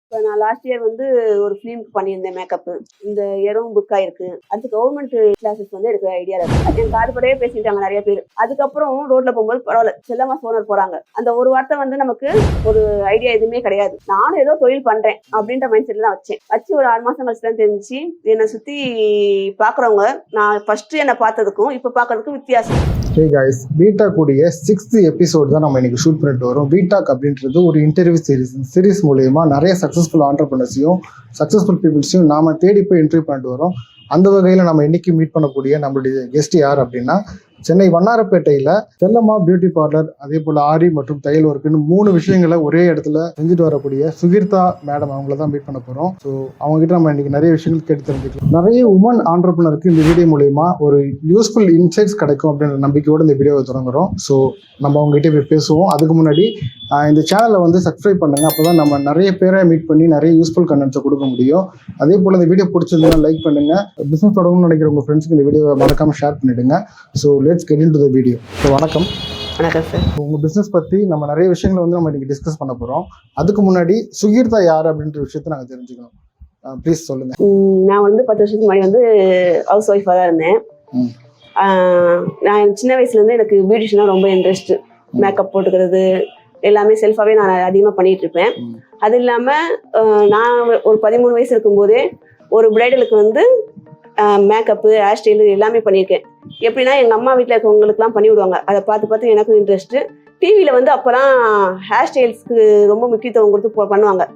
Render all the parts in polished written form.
இப்போ நான் last year வந்து ஒரு ஃபிலிம்க்கு பண்ணியிருந்தேன் மேக்கப். இந்த இயரும் புக் ஆயிருக்கு. அடுத்து கவர்மெண்ட் கிளாஸஸ் வந்து எடுக்கிற ஐடியா இருக்கு. என் காது படையே பேசிட்டாங்க நிறைய பேர். அதுக்கப்புறம் ரோட்ல போகும்போது பரவாயில்ல செல்லமா சோனர் போறாங்க. அந்த ஒரு வார்த்தை வந்து நமக்கு ஒரு ஐடியா எதுவுமே கிடையாது. நானும் ஏதோ தொழில் பண்றேன் அப்படின்ற மைண்ட் செட்ல தான் வச்சு ஒரு 6 மாசம் கழிச்சு தான் தெரிஞ்சிச்சு. என்னை சுத்தி பாக்குறவங்க நான் ஃபர்ஸ்ட் என்னை பார்த்ததுக்கும் இப்ப பாக்குறதுக்கும் வித்தியாசம். ஹே காய்ஸ், வீட்டாக் கூடிய 6th எபிசோட் தான் நம்ம இன்னைக்கு ஷூட் பண்ணிட்டு வரோம். வீட்டாக் அப்படின்றது ஒரு இன்டர்வியூ சீரிஸ் மூலயமா நிறைய சக்ஸஸ்ஃபுல் ஆண்டர்பிரினர்ஸையும் சக்ஸஸ்ஃபுல் பீப்புள்ஸையும் நாம தேடி போய் இன்டர்வியூ பண்ணிட்டு வரோம். அந்த வகையில் நம்ம இன்னைக்கு மீட் பண்ணக்கூடிய நம்மளுடைய கெஸ்ட் யார் அப்படின்னா, சென்னை வண்ணாரப்பேட்டையில் செல்லம்மா பியூட்டி பார்லர், அதே போல் ஆரி மற்றும் தையல் ஒர்க்குன்னு 3 விஷயங்களை ஒரே இடத்துல செஞ்சுட்டு வரக்கூடிய சுகீர்த்தா மேடம் அவங்கள தான் மீட் பண்ண போகிறோம். ஸோ அவங்ககிட்ட நம்ம இன்னைக்கு நிறைய விஷயங்கள் கேட்டு தெரிஞ்சுக்கலாம். நிறைய உமன் ஆண்டர்பிரினருக்கு இந்த வீடியோ மூலயமா ஒரு யூஸ்ஃபுல் இன்சைட்ஸ் கிடைக்கும் அப்படின்ற நம்பிக்கையோடு இந்த வீடியோவை தொடங்குறோம். ஸோ நம்ம அவங்ககிட்ட போய் பேசுவோம். அதுக்கு முன்னாடி இந்த சேனலை வந்து சப்ஸ்கிரைப் பண்ணுங்க. அப்போ தான் நம்ம நிறைய பேரை மீட் பண்ணி நிறைய யூஸ்ஃபுல் கண்டென்ட்ஸை கொடுக்க முடியும். அதே போல் இந்த வீடியோ பிடிச்சிருந்தா லைக் பண்ணுங்க. பிஸ்னஸ் தொடங்கணும்னு நினைக்கிற உங்கள் ஃப்ரெண்ட்ஸுக்கு இந்த வீடியோவை மறக்காம ஷேர் பண்ணிடுங்க. So let's get into the video. So வணக்கம். வணக்கம் சார். உங்கள் பிஸ்னஸ் பற்றி நம்ம நிறைய விஷயங்களை வந்து நம்ம இன்னைக்கு டிஸ்கஸ் பண்ண போகிறோம். அதுக்கு முன்னாடி சுகீர்த்தா யார் அப்படின்ற விஷயத்தை நாங்கள் தெரிஞ்சுக்கணும். ப்ளீஸ் சொல்லுங்க. நான் வந்து 10 வருஷத்துக்கு முன்னாடி வந்து ஹவுஸ் ஒய்ஃபாக தான் இருந்தேன். நான் சின்ன வயசுலேருந்து எனக்கு பியூட்டிஷியனாக ரொம்ப இன்ட்ரெஸ்ட். மேக்கப் போட்டுக்கிறது எல்லாமே செல்ஃபாகவே நான் அதிகமாக பண்ணிட்டு இருப்பேன். அது இல்லாமல் நான் ஒரு 13 வயசு இருக்கும்போதே ஒரு பிரைடலுக்கு வந்து மேக்கப்பு, ஹேர் ஸ்டைலு எல்லாமே பண்ணியிருக்கேன். எப்படின்னா எங்கள் அம்மா வீட்டில் இருக்கவங்களுக்குலாம் பண்ணி விடுவாங்க. அதை பார்த்து எனக்கும் இன்ட்ரெஸ்ட்டு. டிவியில் வந்து அப்போலாம் ஹேர் ஸ்டைல்ஸ்க்கு ரொம்ப முக்கியத்துவம் கொடுத்து பண்ணுவாங்க.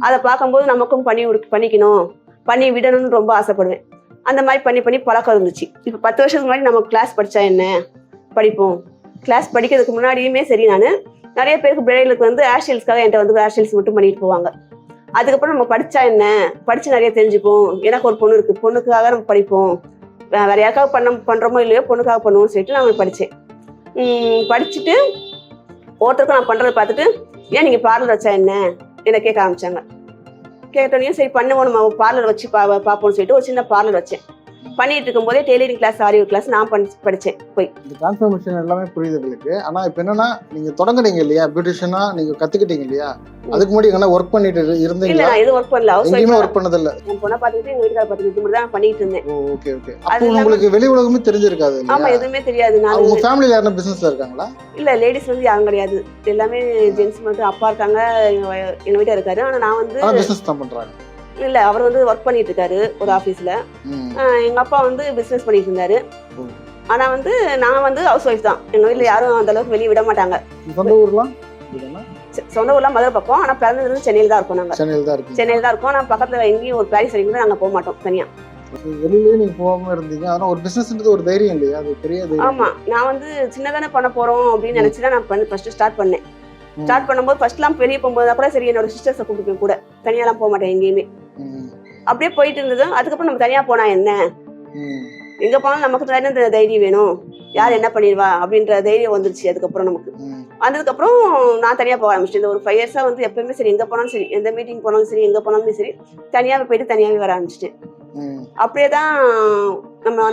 அதை பார்க்கும்போது நமக்கும் பண்ணிக்கணும், பண்ணி விடணும்னு ரொம்ப ஆசைப்படுவேன். அந்த மாதிரி பண்ணி பழக்கம் இருந்துச்சு. இப்போ 10 வருஷத்துக்கு முன்னாடி நம்ம கிளாஸ் படித்தா என்ன படிப்போம். கிளாஸ் படிக்கிறதுக்கு முன்னாடியுமே சரி, நான் நிறைய பேருக்கு பிரைடலுக்கு வந்து ஹேர் ஸ்டைல்ஸ்க்காக என்கிட்ட வந்து ஹேர் ஸ்டைல்ஸ் மட்டும் பண்ணிட்டு போவாங்க. அதுக்கப்புறம் நம்ம படித்தா என்ன, படித்து நிறைய தெரிஞ்சுப்போம். எனக்கு ஒரு பொண்ணு இருக்குது, பொண்ணுக்காக நம்ம படிப்போம். வேறு யாருக்காக பண்ணுறோமோ இல்லையோ பொண்ணுக்காக பண்ணுவோம்னு சொல்லிட்டு நான் படித்தேன். படிச்சுட்டு ஒருத்தருக்கும் நான் பண்ணுறதை பார்த்துட்டு, ஏன் நீங்கள் பார்லர் வச்சா என்ன என்னை கேட்க ஆரம்பித்தாங்க. கேட்டோன்னே சரி பண்ணுவோம், நம்ம பார்லர் வச்சு பார்ப்போம்னு சொல்லிட்டு ஒரு சின்ன பார்லர் வச்சேன். பண்ணிட்டு இருக்கும்போதே டெய்லரிங் கிளாஸ், ஆரி கிளாஸ் நான் படித்தேன். போய் இந்த டிரான்ஸ்ஃபர்மேஷன் எல்லாமே புரியுது உங்களுக்கு. ஆனால் இப்போ என்னன்னா, நீங்கள் தொடங்குறீங்க இல்லையா, பியூட்டிஷியனா நீங்கள் கற்றுக்கிட்டீங்க இல்லையா, அதுக்கு முன்னாடி எங்கன்னா ஒர்க் பண்ணிட்டு இருந்தீங்க? இல்லை, நான் எதுவும் ஒர்க் பண்ணல. எங்கேயுமே ஒர்க் பண்ணதில்ல. என் பொண்ணை பார்த்துக்கிட்டு எங்கள் வீட்டுக்கார பார்த்துக்கிட்டு மட்டும் தான் பண்ணிட்டு இருந்தேன். Okay okay. அப்போ உங்களுக்கு வெளி உலகமே தெரிஞ்சிருக்காது? ஆமாம், எதுவுமே தெரியாது. நான் உங்கள் ஃபேமிலியில் யாரும் பிஸ்னஸில் இருக்காங்களா? இல்லை, லேடிஸ் வந்து யாரும் கிடையாது. எல்லாமே ஜென்ஸ் மட்டும். அப்பா இருக்காங்க, எங்கள் வீட்டில் இருக்காரு. ஆனால் நான் வந்து பிஸ்னஸ் தான் பண்ணுறாங்க. இல்லை, அவர் வந்து ஒர்க் பண்ணிட்டு இருக்காரு ஒரு ஆஃபீஸில். எங்கள் அப்பா வந்து பிஸ்னஸ் பண்ணிட்டு இருந்தாரு. ஆனால் வந்து நான் வந்து ஹவுஸ் ஒய்ஃப் தான். எங்கள் வீட்டில் யாரும் அந்த அளவுக்கு வெளியே விட மாட்டாங்க. சொந்த ஊர்லாம்? சொந்த ஊர்லாம் மதுரை பக்கம். ஆனால் பிறந்தது சென்னையில் தான் இருக்கோம். நாங்கள் சென்னையில் தான் இருக்கோம். ஆனால் பக்கத்தில் எங்கேயும் ஒரு பாரிஸ் வரைக்கும் தான் நாங்கள் போக மாட்டோம் தனியாக. வெளியிலேயே நீங்கள் போகாமல் இருந்தீங்க. ஆனால் ஒரு பிஸ்னஸ்ன்றது ஒரு தைரியம் இல்லையா, அது பெரிய தைரியம். ஆமாம், நான் வந்து சின்னதானே பண்ண போகிறோம் அப்படின்னு நினச்சி தான் நான் ஃபஸ்ட்டு ஸ்டார்ட் பண்ணேன். ஸ்டார்ட் பண்ணும்போது ஃபர்ஸ்ட்லாம் வெளியே போகும்போது கூட சரி என்னோட சிஸ்டர்ஸை கூப்பிட்டு கூட தனியாலாம் போக மாட்டேன் எங்கேயுமே. அப்படியே போயிட்டு இருந்தது. அதுக்கப்புறம் நம்ம தனியாக போனா என்ன, எங்கே போனாலும் நமக்கு தனியாக தைரியம் வேணும், யார் என்ன பண்ணிடுவா அப்படின்ற தைரியம் வந்துருச்சு. அதுக்கப்புறம் நமக்கு வந்ததுக்கப்புறம் நான் தனியாக போக ஆரம்பிச்சிட்டேன். இந்த ஒரு 5 இயர்ஸாக வந்து எப்பவுமே சரி, எங்கே போனாலும் சரி, எந்த மீட்டிங் போனாலும் சரி, எங்கே போனாலும் சரி, தனியாக போயிட்டு தனியாகவே வர ஆரம்பிச்சிட்டேன். அப்படியே தான்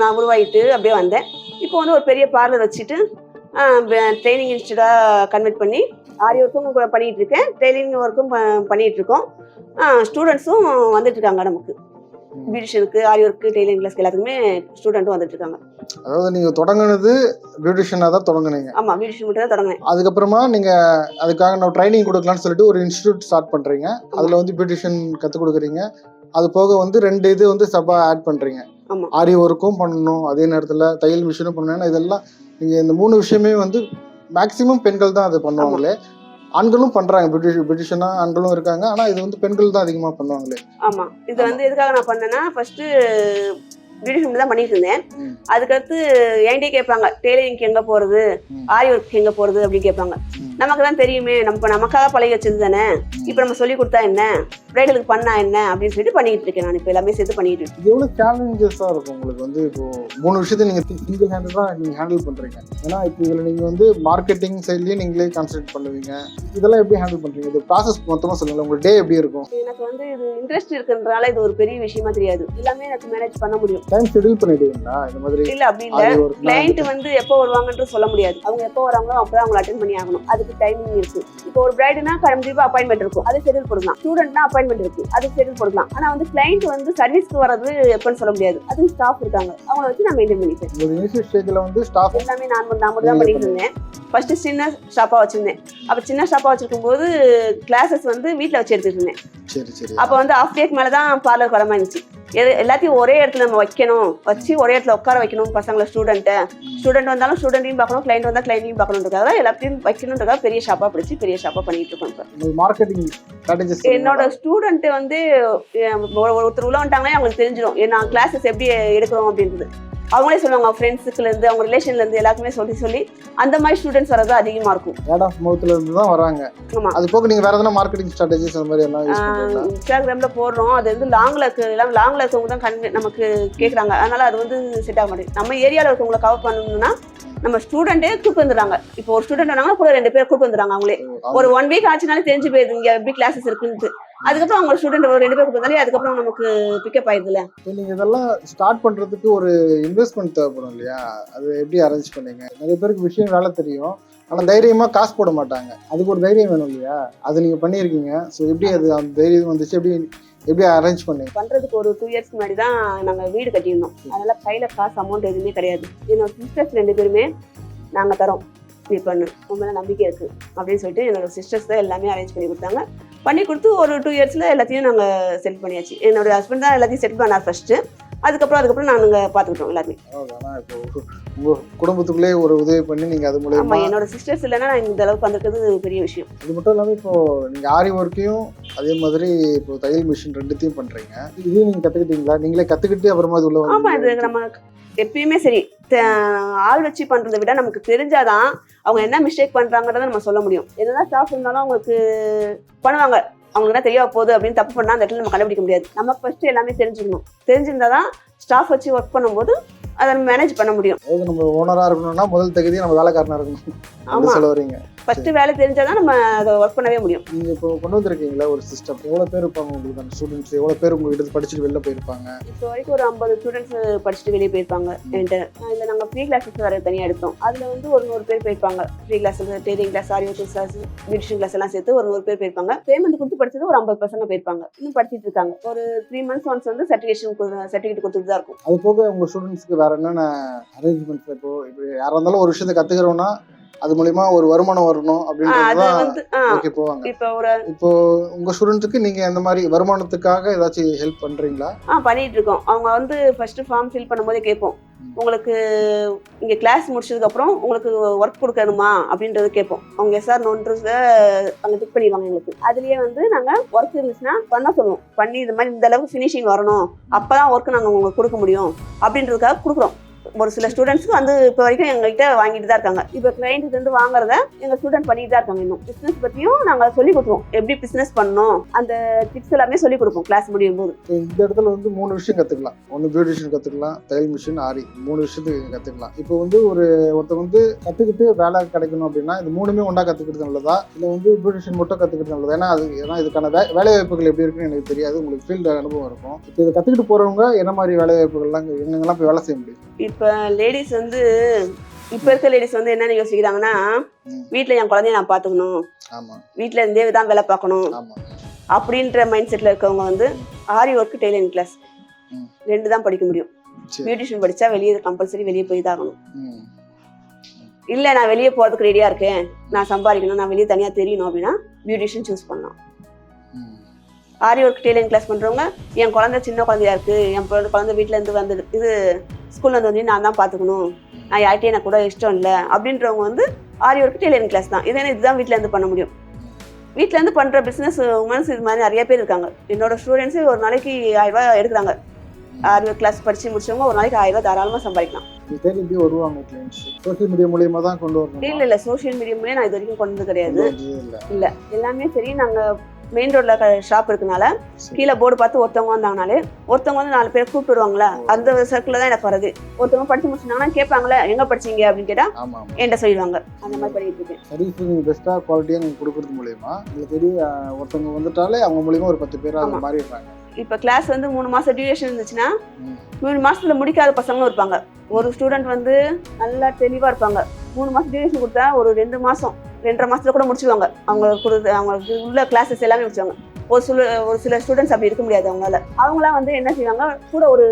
நான் உருவாகிட்டு அப்படியே வந்தேன். இப்போ வந்து ஒரு பெரிய பார்லர் வச்சுட்டு ட்ரைனிங் இன்ஸ்டியூட்டாக கன்வெர்ட் பண்ணி ஆரி ஒர்க்கும் பண்ணிகிட்டு இருக்கேன், டெய்லரிங் ஒர்க்கும் பண்ணிகிட்டு இருக்கோம். ஸ்டூடெண்ட்ஸும் வந்துட்டு இருக்காங்க நமக்கு. பியூட்டிஷியனுக்கு, ஆரி ஒர்க்கு, டெய்லரிங் கிளாஸ்க்கு எல்லாத்துக்குமே ஸ்டூடெண்ட்டும் வந்துட்டு இருக்காங்க. அதாவது நீங்கள் தொடங்குனது பியூட்டிஷியனாக தான் தொடங்குனீங்க? ஆமாம், பியூட்டிஷியன் மட்டும் தான் தொடங்கினேன். அதுக்கப்புறமா நீங்கள் அதுக்காக நான் ட்ரைனிங் கொடுக்கலான்னு சொல்லிட்டு ஒரு இன்ஸ்டியூட் ஸ்டார்ட் பண்ணுறீங்க. அதில் வந்து பியூட்டிஷியன் கற்றுக் கொடுக்குறீங்க. அது போக வந்து 2 இது வந்து சப்பாக ஆட் பண்ணுறீங்க. ஆமாம், ஆரி ஒர்க்கும் பண்ணணும், அதே நேரத்தில் தையல் மிஷினும் பண்ணணும். இதெல்லாம் நீங்கள் இந்த 3 விஷயமே வந்து மேக்ஸிமம் பெண்கள் தான் அது பண்ணுவாங்களே. ஆண்களும் பண்றாங்க, பியூட்டிஷியனா ஆண்களும் இருக்காங்க. ஆனா இது வந்து பெண்கள் தான் அதிகமா பண்ணுவாங்களே. ஆமா, இது வந்து எதுக்காக நான் பண்ணேன்னா, ஃபர்ஸ்ட் பியூட்டிஷியன் தான் பண்ணிட்டு இருந்தேன். அதுக்கடுத்து என்கிட்டே கேட்பாங்க, டெய்லரிங்க்கு எங்க போறது, ஆரி ஒர்க்கு எங்க போறது அப்படின்னு கேட்பாங்க. நமக்கு தான் தெரியுமே, நமக்காக பழகி வச்சது தானே, இப்போ நம்ம சொல்லி கொடுத்தா என்ன, பிரைடலுக்கு பண்ணா என்ன அப்படின்னு சொல்லிட்டு பண்ணிட்டு இருக்கேன். நான் இப்போ எல்லாமே சேர்த்து பண்ணிட்டு இருக்கேன். இது எவ்வளவு சேலஞ்சஸா இருக்கும் உங்களுக்கு வந்து? இப்போ 3 விஷயத்தை நீங்க சிங்கிள் ஹேண்டில் தான் நீங்க ஹேண்டில் பண்றீங்க. ஏன்னா இப்போ இதுல நீங்க வந்து மார்க்கெட்டிங் சைட்லயும் நீங்களே கான்சென்ட்ரேட் பண்ணுவீங்க. இதெல்லாம் எப்படி ஹேண்டில் பண்றீங்க? இது ப்ராசஸ் மொத்தமா சொல்லுங்க. உங்க டே எப்படி இருக்கும்? எனக்கு வந்து இது இன்ட்ரெஸ்ட் இருக்குன்றதால இது ஒரு பெரிய விஷயமா தெரியாது. எல்லாமே எனக்கு மேனேஜ் பண்ண முடியும். டைம் ஷெட்யூல் பண்ணிடுவீங்களா இந்த மாதிரி? இல்ல, அப்படி இல்ல. கிளையண்ட் வந்து எப்போ வருவாங்கன்னு சொல்ல முடியாது. அவங்க எப்போ வராங்களோ அப்பதான் அவங்க அட்டென்ட் பண்ணி ஆகணும். அதுக்கு டைமிங் இருக்கு. இப்போ ஒரு பிரைடுனா கண்டிப்பா அப்பாயின்மெண்ட் இருக்கும், அது ஷெட்யூல் போடலாம். ஸ்டூடெண்ட்னா அப்பாயின்மெண்ட் அப்பாயின்மெண்ட் இருக்கு, அது ஷெட்யூல் போடலாம். ஆனா வந்து கிளைண்ட் வந்து சர்வீஸ்க்கு வர்றது எப்பன்னு சொல்ல முடியாது, அது ஸ்டாஃப் இருக்காங்க, அவங்கள வச்சு நான் மெயின்டைன் பண்ணிப்பேன். ஒரு இனிஷியல் ஸ்டேஜ்ல வந்து ஸ்டாஃப் எல்லாமே நான் மட்டும் தான் பண்ணிட்டு இருந்தேன். ஃபர்ஸ்ட் சின்ன ஷாப்பா வச்சிருந்தேன். அப்ப சின்ன ஷாப்பா வச்சிருக்கும் போது கிளாஸஸ் வந்து வீட்டுல வச்சு எடுத்துட்டு இருந்தேன். சரி சரி. அப்ப வந்து ஆஃப் டேக்கு மேலதான் பார்லர் வர மாதிரி இருந்துச்சு. எல்லாத்தையும் ஒரே இடத்துல நம்ம வைக்கணும், வச்சு ஒரே இடத்துல உட்கார வைக்கணும். பசங்களை ஸ்டூடெண்ட் வந்தாலும் ஸ்டூடெண்ட்டையும் பார்க்கணும், கிளைண்ட் வந்தா கிளைண்ட்டையும் பார்க்கணுன்றதுக்காக எல்லாத்தையும் வைக்கணுன்றதுக்காக பெரிய ஷாப்பா பிடிச்சி பெரிய ஷாப்பா பண்ணிட்டு இருக்கோம். இப்போ மார்க்கெட்டிங் ஸ்ட்ராட்டஜிஸ் என்னோட ஸ்டூடெண்ட் வந்து ஒருத்தர் உள்ள வந்துட்டாங்களே அவங்களுக்கு தெரிஞ்சிடும் நான் கிளாஸஸ் எப்படி எடுக்கிறோம் அப்படின்றது. அவங்களே சொல்லுவாங்க, ஃப்ரெண்ட்ஸுக்குல இருந்து அவங்க ரிலேஷன்ல இருந்து எல்லாருக்குமே சொல்லி அந்த மாதிரி ஸ்டூடெண்ட்ஸ் வரது அதிகமா இருக்கும். வேர்ட் ஆஃப் மவுத்ல இருந்து தான் வராங்க. ஆமா. அது போக நீங்க வேற எதனா மார்க்கெட்டிங் ஸ்ட்ராட்டஜிஸ் அந்த மாதிரி எல்லாம் யூஸ் பண்றீங்களா? இன்ஸ்டாகிராம்ல போடுறோம், அது வந்து லாங்ல இருக்கவங்க தான் நமக்கு கேக்குறாங்க. அதனால அது வந்து செட் ஆக மாட்டேங்குது. நம்ம ஏரியால இருக்கவங்களை கவர் பண்ணணும்னா நம்ம ஸ்டூடெண்டே கூப்பிட்டு வந்துடுறாங்க. இப்போ ஒரு ஸ்டூடெண்ட் வந்தாங்கன்னா கூட 2 பேர் கூப்பிட்டு வந்துடுறாங்க. அவங்களே ஒரு 1 வீக் ஆச்சுனாலே தெரிஞ்சு போயிருது இங்க எப்படி கிளாஸஸ் இருக்குன்னு. அதுக்கப்புறம் அவங்க ஸ்டூடெண்ட் ஒரு 2 பேர் கூப்பிட்டு வந்தாலே அதுக்கப்புறம் நமக்கு பிக்கப் ஆயிடுதுல. நீங்க இதெல்லாம் ஸ்டார்ட் பண்றதுக்கு ஒரு இன்வெஸ்ட்மெண்ட் தேவைப்படும் இல்லையா? அது எப்படி அரேஞ்ச் பண்ணீங்க? நிறைய பேருக்கு விஷயம் வேலை தெரியும், ஆனா தைரியமா காசு போட மாட்டாங்க. அதுக்கு ஒரு தைரியம் வேணும் இல்லையா? அது நீங்க பண்ணியிருக்கீங்க. ஸோ எப்படி அது அந்த தைரியம் வந்துச்சு? எப்படி அரேஞ்ச் பண்ணீங்க? பண்றதுக்கு ஒரு 2 இயர்ஸ்க்கு முன்னாடி தான் நாங்க வீடு கட்டியிருந்தோம். அதனால கையில காசு அமௌண்ட் எதுவுமே கிடையாது. என்னோட சிஸ்டர்ஸ் 2 பேருமே நாங்க தரோம், நீ பண்ணு, உன் மேல நம்பிக்கை இருக்கு அப்படின்னு சொல்லிட்டு என்னோட சிஸ்டர்ஸ் தான் எல்லாமே அரேஞ்ச் பண்ணி கொடுத்தாங்க. பண்ணி கொடுத்து ஒரு 2 இயர்ஸ்ல எல்லாத்தையும் நாங்க செட் பண்ணியாச்சு. என்னோட ஹஸ்பண்ட் தான் எல்லாத்தையும் செட் பண்ணார் ஃபர்ஸ்ட். அதுக்கப்புறம் நாங்க பாத்துக்கிட்டோம் எல்லாருமே. ஆனா இப்போ உங்க குடும்பத்துக்குள்ளே ஒரு உதவி பண்ணி நீங்க அது மூலமா. என்னோட சிஸ்டர்ஸ் இல்லைன்னா நான் இந்த அளவுக்கு வந்திருக்கிறது பெரிய விஷயம். அது மட்டும் இல்லாம இப்போ நீங்க ஆரி ஒர்க்கையும் அதே மாதிரி இப்போ தையல் மிஷின் 2த்தையும் பண்றீங்க. இதையும் நீங்க கத்துக்கிட்டீங்களா? நீங்களே கத்துக்கிட்டு அப்புறமா அது உள்ள வந்து? ஆமா, இது நம்ம எப்பயுமே சரி, ஆள் வச்சு பண்றதை விட நமக்கு தெரிஞ்சாதான் அவங்க என்ன மிஸ்டேக் பண்றாங்கறத நம்ம சொல்ல முடியும். என்னதான் ஸ்டாஃப் இருந்தாலும் அவங்களுக்கு பண்ணுவாங்க, அவங்களுக்கு என்ன தெரிய போகுது அப்படின்னு தப்பு பண்ணா அந்த இடத்துல நம்ம கண்டுபிடிக்க முடியாது. நமக்கு ஃபர்ஸ்ட் எல்லாமே தெரிஞ்சுக்கணும். தெரிஞ்சிருந்தாதான் ஸ்டாஃப் வச்சு ஒர்க் பண்ணும்போது அதை மேனேஜ் பண்ண முடியும். அதாவது நம்ம ஓனரா இருக்கணும்னா முதல் தகுதி நம்ம வேலைக்காரனா இருக்கணும். ஆமா, சொல்ல வரீங்க. ஃபர்ஸ்ட் வேலை தெரிஞ்சாதான் நம்ம அதை ஒர்க் பண்ணவே முடியும். நீங்க இப்போ கொண்டு வந்திருக்கீங்களா ஒரு சிஸ்டம்? எவ்வளவு பேர் இருப்பாங்க உங்களுக்கு அந்த ஸ்டூடெண்ட்ஸ்? எவ்வளவு பேர் உங்க கிட்ட படிச்சுட்டு வெளில போயிருப்பாங்க? இப்போ வரைக்கும் ஒரு 50 ஸ்டூடெண்ட்ஸ் படிச்சுட்டு வெளியே போயிருப்பாங்க. இதுல நாங்க ஃப்ரீ கிளாஸஸ் வேற தனியா எடுத்தோம். அதுல வந்து ஒரு 100 பேர் போயிருப்பாங்க. ஃப்ரீ கிளாஸ், டெய்லிங் கிளாஸ், ஆரி ஒர்க் கிளாஸ், பியூட்டிஷியன் கிளாஸ் எல்லாம் சேர்த்து ஒரு 100 பேர் போயிருப்பாங்க. பேமெண்ட் கொடுத்து படிச்சது ஒரு 50 பசங்க போயிருப்பாங்க. இன்னும் படிச்சுட்டு இருக்காங்க. ஒரு 3 months ஒன்ஸ் வந்து சர்டிஃபிகேட் கொடுத்துட்டு தான் இருக்கும். அது போக உங்க ஸ்டூடெண்ட்ஸ்க்கு வேற என்னென்ன அரேஞ்ச்மெண்ட்ஸ்? இப்போ யாரா இருந்தாலும் ஒரு விஷயத்தை கத்துக்கிறோம்னா அது மூலமா ஒரு வருமானம் வரணும் அப்படின்றது போவாங்க. இப்போ உங்க ஸ்டூடெண்ட்ஸ்க்கு நீங்க அந்த மாதிரி வருமானத்துக்காக ஏதாச்சும் ஹெல்ப் பண்றீங்களா? பண்ணிட்டு இருக்கோம். அவங்க வந்து ஃபர்ஸ்ட் ஃபார்ம் ஃபில் பண்ணும்போதே கேட்போம், உங்களுக்கு இங்க கிளாஸ் முடிச்சதுக்கு அப்புறம் உங்களுக்கு ஒர்க் கொடுக்கணுமா அப்படின்றது கேட்போம். அவங்க சார் நோன்றத அங்க டிக் பண்ணிடுவாங்க எங்களுக்கு. அதுலயே வந்து நாங்க ஒர்க் இருந்துச்சுன்னா பண்ண சொல்லுவோம். பண்ணி இந்த மாதிரி இந்த அளவுக்கு ஃபினிஷிங் வரணும், அப்பதான் ஒர்க் நாங்க உங்களுக்கு கொடுக்க முடியும் அப்படின்றதுக்காக கொடுக்குறோம். ஒரு சில ஸ்டூடெண்ட்ஸ்க்கு வந்து இப்போ வரைக்கும் எங்ககிட்ட வாங்கிட்டு தான் இருக்காங்க. இப்போ கிளைண்ட் வந்து வாங்குறத எங்க ஸ்டூடெண்ட் பண்ணிட்டு தான் இருக்காங்க. இன்னும் பிசினஸ் பத்தியும் நாங்க சொல்லி கொடுப்போம், எப்படி பிசினஸ் பண்ணணும் அந்த டிப்ஸ் எல்லாமே சொல்லி கொடுப்போம் கிளாஸ் முடியும் போது. இந்த இடத்துல வந்து 3 விஷயம் கத்துக்கலாம். ஒன்று பியூட்டிஷியன் கத்துக்கலாம், தையல் மிஷின், ஆரி, 3 விஷயத்துக்கு கத்துக்கலாம். இப்போ வந்து ஒருத்தர் வந்து கத்துக்கிட்டு வேலை கிடைக்கணும் அப்படின்னா இது 3மே ஒன்றா கத்துக்கிறது நல்லதா, இல்லை வந்து பியூட்டிஷியன் மட்டும் கத்துக்கிறது நல்லதா? ஏன்னா இதுக்கான வேலை வாய்ப்புகள் எப்படி இருக்குன்னு எனக்கு தெரியாது, உங்களுக்கு ஃபீல்டு அனுபவம் இருக்கும். இப்போ இதை கத்துக்கிட்டு போறவங்க என்ன மாதிரி வேலை வாய்ப்புகள்லாம் எங்கெங்கெல்லாம் போய் வேலை செய்ய முடியும்? இப்போ லேடிஸ் வந்து இப்ப இருக்க லேடிஸ் வந்து என்ன யோசிக்கிறாங்கன்னா, வீட்டுல என் குழந்தைய நான் பாத்துக்கணும், வீட்டுல இருந்தே தான் வேலை பார்க்கணும் அப்படின்ற மைண்ட் செட்ல இருக்கவங்க வந்து ஆரி ஒர்க், டெய்லரிங் கிளாஸ் 2 தான் படிக்க முடியும். பியூட்டிஷியன் படிச்சா வெளியே கம்பல்சரி வெளியே போய் தான் ஆகணும். இல்ல நான் வெளியே போறதுக்கு ரெடியா இருக்கேன், நான் சம்பாதிக்கணும், நான் வெளியே தனியா தெரியணும் அப்படின்னா பியூட்டிஷியன் சூஸ் பண்ணலாம். ஆரி ஒர்க், டெய்லரிங் கிளாஸ் பண்றவங்க என் குழந்தை சின்ன குழந்தையா இருக்கு, என் குழந்தை வீட்டுல இருந்து வந்து இது ஸ்கூல்ல வந்து நான் தான் பாத்துக்கணும், நான் யார்கிட்டயும் எனக்கு கூட இஷ்டம் இல்லை அப்படின்றவங்க வந்து ஆரி ஒர்க், டெய்லரிங் கிளாஸ் தான். இதுதான் வீட்டுல இருந்து பண்ண முடியும். வீட்டுல இருந்து பண்ற பிசினஸ் உமன்ஸ் இது மாதிரி நிறைய பேர் இருக்காங்க. என்னோட ஸ்டூடெண்ட்ஸ் ஒரு நாளைக்கு 1000 ரூபாய் எடுக்கிறாங்க. ஆரி ஒர்க் கிளாஸ் படிச்சு முடிச்சவங்க ஒரு நாளைக்கு 1000 ரூபாய் தாராளமா சம்பாதிக்கலாம். சோசியல் மீடியா மூலமா தான் கொண்டு வரணும்? இல்ல சோசியல் மீடியா மூலமா நான் இது வரைக்கும் கொண்டு வந்து கிடையாது. இல்ல எல்லாமே சரி, நாங்க மெயின் ரோட்ல ஷாப் இருக்கனால கீழே போர்டு பார்த்து ஒருத்தவங்க வந்தாங்கனாலே ஒருத்தவங்க வந்து 4 பேர் கூப்பிட்டு வருவாங்களா, அந்த சர்க்கிள் தான் எனக்கு வருது. ஒருத்தவங்க படிச்சு முடிச்சுட்டாங்கன்னா கேட்பாங்களே எங்க படிச்சீங்க அப்படின்னு கேட்டா என்கிட்ட சொல்லிடுவாங்க. அந்த மாதிரி பண்ணிட்டு இருக்கேன். சர்வீஸ் நீங்க பெஸ்டா குவாலிட்டியா நீங்க கொடுக்கறது மூலமா உங்களுக்கு தெரியும், ஒருத்தவங்க வந்துட்டாலே அவங்க மூலமா ஒரு 10 பேர் அந்த மாதிரி இருப்பாங்க. இப்ப கிளாஸ் வந்து 3 மாசம் டியூரேஷன் இருந்துச்சுன்னா 3 மாசத்துல முடிக்காத பசங்களும் இருப்பாங்க. ஒரு ஸ்டூடெண்ட் வந்து நல்லா தெளிவா இருப்பாங்க, 3 மாசம் டியூரேஷன் கொடுத்தா ஒரு 2 மாசம் 2.5 மாசத்துல கூட முடிச்சுவாங்க. அவங்களுக்கு உள்ள கிளாஸஸ் எல்லாமே முடிச்சுவாங்க. ஒரு சில ஸ்டூடெண்ட்ஸ் அப்படி இருக்க முடியாது. அவங்களாம் வந்து என்ன செய்வாங்க, கூட ஒரு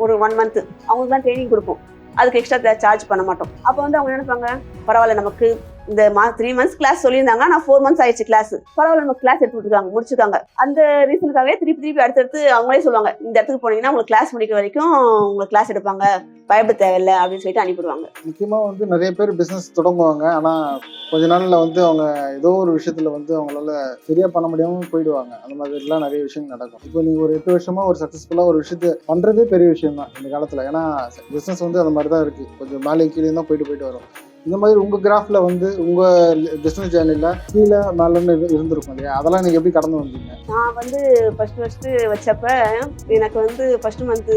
1 month அவங்களுக்கு தான் ட்ரைனிங் கொடுப்போம். அதுக்கு எக்ஸ்ட்ரா சார்ஜ் பண்ண மாட்டோம். அப்போ வந்து அவங்க நினைப்பாங்க, பரவாயில்ல நமக்கு இந்த 3 months கிளாஸ் சொல்லியிருந்தாங்க, ஆனால் 4 months ஆயிடுச்சு கிளாஸ், பரவாயில்ல நம்ம கிளாஸ் எடுத்து விட்டுருக்காங்க, முடிச்சிருக்காங்க. அந்த ரீசனுக்காகவே திருப்பி அடுத்தடுத்து அவங்களே சொல்லுவாங்க, இந்த இடத்துக்கு போனீங்கன்னா உங்களுக்கு கிளாஸ் முடிக்கிற வரைக்கும் உங்களுக்கு கிளாஸ் எடுப்பாங்க, பயப்பட தேவையில்லை அப்படின்னு சொல்லிட்டு அனுப்பிடுவாங்க. முக்கியமா வந்து நிறைய பேர் பிசினஸ் தொடங்குவாங்க. ஆனா கொஞ்ச நாள்ல வந்து அவங்க ஏதோ ஒரு விஷயத்துல வந்து அவங்களால சரியா பண்ண முடியாம போயிடுவாங்க. அந்த மாதிரிலாம் நிறைய விஷயம் நடக்கும். இப்போ நீங்க ஒரு 8 வருஷமா ஒரு சக்சஸ்ஃபுல்லா ஒரு விஷயத்த பண்றதே பெரிய விஷயம் தான் இந்த காலத்துல. ஏன்னா பிசினஸ் வந்து அந்த மாதிரி தான் இருக்கு, கொஞ்சம் மேலே கீழே தான் போயிட்டு வரும். இந்த மாதிரி உங்க கிராஃப்ல வந்து உங்க பிசினஸ் ஜேர்னில கீழே மேலன்னு இருந்திருக்கும் இல்லையா, அதெல்லாம் நீங்க எப்படி கடந்து வந்தீங்க? நான் வந்து ஃபர்ஸ்ட் வச்சப்ப எனக்கு வந்து ஃபர்ஸ்ட் மந்த்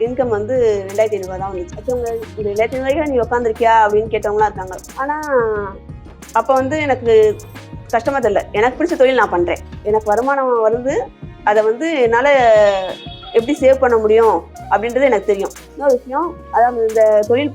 இன்கம் வந்து 2500 தான் வந்துச்சு. மற்றவங்க இந்த 2500 நீ உட்காந்துருக்கியா அப்படின்னு கேட்டவங்களாம் இருக்காங்க. ஆனால் அப்போ வந்து எனக்கு கஷ்டமா தெரியல, எனக்கு பிடிச்ச தொழில் நான் பண்ணுறேன், எனக்கு வருமானம் வருது, அதை வந்து என்னால் எப்படி சேவ் பண்ண முடியும் அப்படின்றது எனக்கு தெரியும். இன்னொரு விஷயம், அதாவது இந்த தொழில்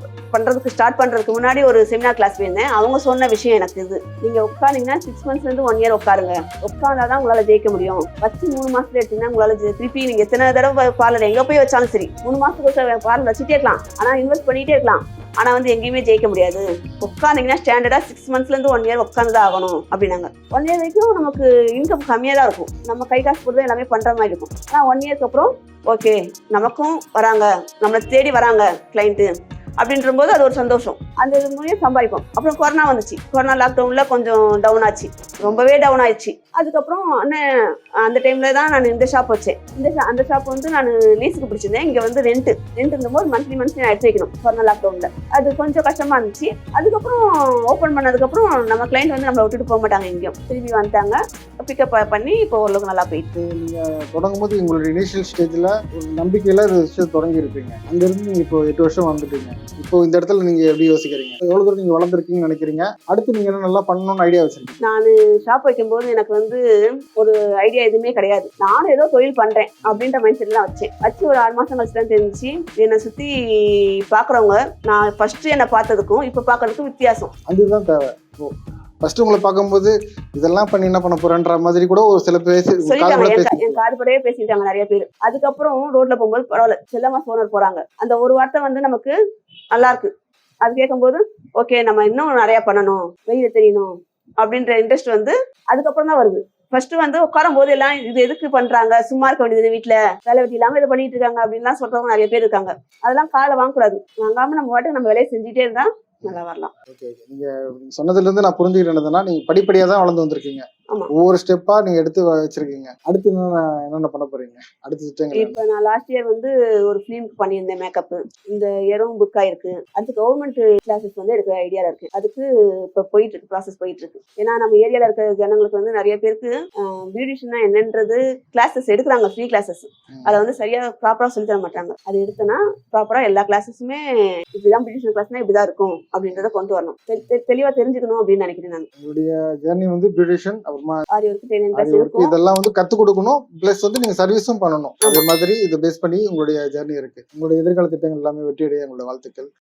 ஸ்டார்ட் பண்ணுறதுக்கு முன்னாடி ஒரு செமினார் கிளாஸ் போயிருந்தேன். அவங்க சொன்ன விஷயம் எனக்கு இது, நீங்கள் உட்காந்தீங்கன்னா 6 monthsலேருந்து 1 year உட்காருங்க, உட்காந்தாதான் உங்களால் ஜெயிக்க முடியும். ஃபஸ்ட்டு 3 மாதத்துல எடுத்தீங்கன்னா உங்களால் திருப்பி நீங்கள் எத்தனை தடவை பார்லர் எங்கே போய் வச்சாலும் சரி, 3 மாதத்துக்கு பார்லர் வச்சுட்டே இருக்கலாம், ஆனால் இன்வெஸ்ட் பண்ணிகிட்டே இருக்கலாம், ஆனால் வந்து எங்கேயுமே ஜெயிக்க முடியாது. உட்காந்திங்கன்னா ஸ்டாண்டர்டாக 6 monthsலேருந்து 1 year உட்காந்து தான் ஆகணும் அப்படின்னாங்க. 1 year வரைக்கும் நமக்கு இன்கம் கம்மியாக தான் இருக்கும், நம்ம கை காசு போட்டு எல்லாமே பண்ணுற மாதிரி இருக்கும். ஆனால் 1 yearக்கு அப்புறம் ஓகே நமக்கும் வராங்க, நம்மளை தேடி வராங்க கிளைண்ட்டு அப்படின்ற போது அது ஒரு சந்தோஷம். அந்த இது மூலியம் சம்பாதிப்போம். அப்புறம் கொரோனா வந்துச்சு. கொரோனா லாக்டவுனில் கொஞ்சம் டவுன் ஆச்சு, ரொம்பவே டவுன் ஆயிடுச்சு. அதுக்கப்புறம் அந்த டைமில் தான் நான் இந்த ஷாப் வச்சேன். அந்த ஷாப் வந்து நான் லீஸுக்கு பிடிச்சிருந்தேன். இங்கே வந்து ரெண்ட் இருந்தபோது மந்த்லி நான் எடுத்து வைக்கணும் கொரோனா லாக்டவுனில். அது கொஞ்சம் கஷ்டமாக இருந்துச்சு. அதுக்கப்புறம் ஓப்பன் பண்ணதுக்கப்புறம் நம்ம கிளைண்ட் வந்து நம்மளை விட்டுட்டு போக மாட்டாங்க, எங்கேயும் திரும்பி வந்துட்டாங்க, பிக்கப் பண்ணி இப்போ ஓரளவுக்கு நல்லா போயிட்டு. நீங்கள் தொடங்கும் போது உங்களுடைய இனிஷியல் ஸ்டேஜில் ஒரு நம்பிக்கையில் ஒரு விஷயம் தொடங்கி இருப்பீங்க. அங்கேருந்து நீங்கள் இப்போ 8 வருஷம் வந்துட்டீங்க. இப்போ இந்த இடத்துல நீங்கள் எப்படி யோசிக்கிறீங்க, எவ்வளோ தூரம் நீங்கள் வளர்ந்துருக்கீங்கன்னு நினைக்கிறீங்க, அடுத்து நீங்கள் என்ன நல்லா பண்ணணும்னு ஐடியா வச்சிருக்கீங்க? நான் ஷாப் வைக்கும்போது எனக்கு வந்து ஒரு ஐடியா எதுவுமே கிடையாது. நானும் ஏதோ தொழில் பண்றேன் அப்படின்ற மைண்ட் செட்லாம் வச்சு ஒரு 6 மாசம் கழிச்சு தான் தெரிஞ்சு என்னை சுத்தி பாக்குறவங்க நான் ஃபர்ஸ்ட் என்னை பார்த்ததுக்கும் இப்ப பாக்குறதுக்கும் வித்தியாசம். அதுதான் தேவை. ஃபர்ஸ்ட் உங்களை பார்க்கும்போது இதெல்லாம் பண்ணி என்ன பண்ண போறேன்ற மாதிரி கூட ஒரு சில பேர் சொல்லிட்டாங்க, என் காதுபடியே பேசிட்டாங்க நிறைய பேர். அதுக்கப்புறம் ரோட்ல போகும்போது பரவாயில்ல செல்லமா சோனர் போறாங்க, அந்த ஒரு வார்த்தை வந்து நமக்கு நல்லா இருக்கு. அது கேட்கும்போது ஓகே நம்ம இன்னும் நிறைய பண்ணணும், வெளியில தெரியணும் அப்படின்ற இன்ட்ரெஸ்ட் வந்து அதுக்கப்புறம் தான் வருது. ஃபர்ஸ்ட் வந்து உட்காரும் போது எல்லாம் இது எதுக்கு பண்றாங்க, சும்மா இருக்க வேண்டியது, வீட்டுல வேலை வெட்டி இல்லாம இதை பண்ணிட்டு இருக்காங்க அப்படின்லாம் சொல்றவங்க நிறைய பேர் இருக்காங்க. அதெல்லாம் காலை வாங்கக்கூடாது, வாங்காம நம்ம வாட்டுக்கு நம்ம வேலையை செஞ்சுட்டே இருந்தா நல்லா வரலாம். நீங்க சொன்னதுல இருந்து நான் புரிஞ்சுக்கிட்டதுன்னா நீங்க படிப்படியா தான் வளர்ந்து வந்திருக்கீங்க. ஒவ்வொரு ஸ்டெப்பா நீங்க எடுத்து வச்சிருக்கீங்க. அடுத்து என்னென்ன பண்ண போறீங்க, அடுத்த திட்டங்கள்? இப்ப நான் லாஸ்ட் இயர் வந்து ஒரு ஃபிலிம்க்கு பண்ணியிருந்தேன் மேக்கப், இந்த இயரும் புக் ஆயிருக்கு. அடுத்து கவர்மெண்ட் கிளாஸஸ் வந்து எடுக்கிற ஐடியால இருக்கு. அதுக்கு இப்ப போயிட்டு இருக்கு, ப்ராசஸ் போயிட்டு இருக்கு. ஏன்னா நம்ம ஏரியால இருக்கிற ஜனங்களுக்கு வந்து நிறைய பேருக்கு பியூட்டிஷியனா என்னன்றது கிளாஸஸ் எடுக்கிறாங்க, ஃப்ரீ கிளாஸஸ், அதை வந்து சரியா ப்ராப்பரா சொல்லி தர மாட்டாங்க. அது எடுத்தனா ப்ராப்பரா எல்லா கிளாஸஸுமே இப்படிதான் பியூட்டிஷியன் கிளாஸ்னா இப்படிதான் இருக்கும் அப்படின்றத கொண்டு வரணும், தெளிவா தெரிஞ்சுக்கணும் அப்படின்னு நினைக்கிறேன். நான் உங்களுடைய ஜர்னி வந்து பியூட்டிஷியன் இதெல்லாம் வந்து கத்து கொடுக்கணும், பிளஸ் வந்து நீங்க சர்வீஸும் பண்ணணும். அதே மாதிரி இதை பேஸ் பண்ணி உங்களுடைய ஜர்னி இருக்கு. உங்களுடைய எதிர்கால திட்டங்கள் எல்லாமே வெற்றியடைய உங்களுடைய வாழ்த்துக்கள்.